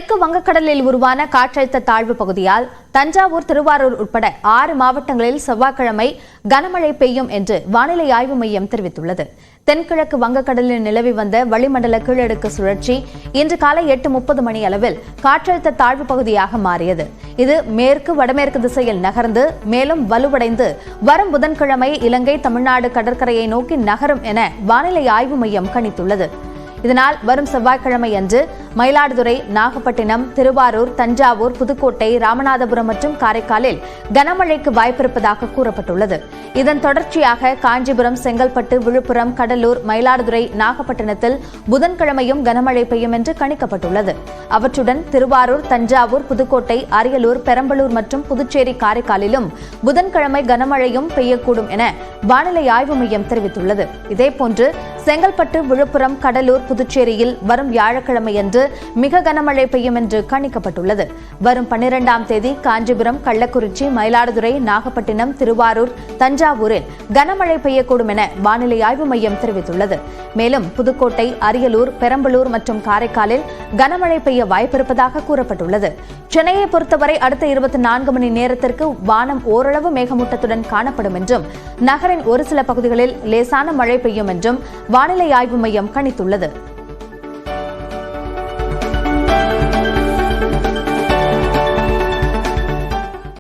மேற்கு வங்கக்கடலில் உருவான காற்றழுத்த தாழ்வு பகுதியால் தஞ்சாவூர், திருவாரூர் உட்பட 6 மாவட்டங்களில் செவ்வாய்க்கிழமை கனமழை பெய்யும் என்று வானிலை ஆய்வு மையம் தெரிவித்துள்ளது. தென்கிழக்கு வங்கக்கடலில் நிலவி வந்த வளிமண்டல கீழடுக்கு சுழற்சி இன்று காலை 8:30 மணி அளவில் காற்றழுத்த தாழ்வு பகுதியாக மாறியது. இது மேற்கு வடமேற்கு திசையில் நகர்ந்து மேலும் வலுவடைந்து வரும் புதன்கிழமை இலங்கை, தமிழ்நாடு கடற்கரையை நோக்கி நகரும் என வானிலை ஆய்வு மையம் கணித்துள்ளது. இதனால் வரும் செவ்வாய்க்கிழமை அன்று மயிலாடுதுறை, நாகப்பட்டினம், திருவாரூர், தஞ்சாவூர், புதுக்கோட்டை, ராமநாதபுரம் மற்றும் காரைக்காலில் கனமழைக்கு வாய்ப்பிருப்பதாக கூறப்பட்டுள்ளது. இதன் தொடர்ச்சியாக காஞ்சிபுரம், செங்கல்பட்டு, விழுப்புரம், கடலூர், மயிலாடுதுறை, நாகப்பட்டினத்தில் புதன்கிழமையும் கனமழை பெய்யும் என்று கணிக்கப்பட்டுள்ளது. அவற்றுடன் திருவாரூர், தஞ்சாவூர், புதுக்கோட்டை, அரியலூர், பெரம்பலூர் மற்றும் புதுச்சேரி, காரைக்காலிலும் புதன்கிழமை கனமழையும் பெய்யக்கூடும் என வானிலை ஆய்வு மையம் தெரிவித்துள்ளது. இதேபோன்று செங்கல்பட்டு, விழுப்புரம், கடலூர், புதுச்சேரியில் வரும் வியாழக்கிழமையன்று மிக கனமழை பெய்யும் என்று கணிக்கப்பட்டுள்ளது. வரும் 12ஆம் தேதி காஞ்சிபுரம், கள்ளக்குறிச்சி, மயிலாடுதுறை, நாகப்பட்டினம், திருவாரூர், தஞ்சாவூரில் கனமழை பெய்யக்கூடும் என வானிலை ஆய்வு மையம் தெரிவித்துள்ளது. மேலும் புதுக்கோட்டை, அரியலூர், பெரம்பலூர் மற்றும் காரைக்காலில் கனமழை பெய்ய வாய்ப்பிருப்பதாக கூறப்பட்டுள்ளது. சென்னையை பொறுத்தவரை அடுத்த 24 மணி நேரத்திற்கு வானம் ஓரளவு மேகமூட்டத்துடன் காணப்படும் என்றும் நகரின் ஒரு சில பகுதிகளில் லேசான மழை பெய்யும் என்றும் வானிலை ஆய்வு மையம் கணித்துள்ளது.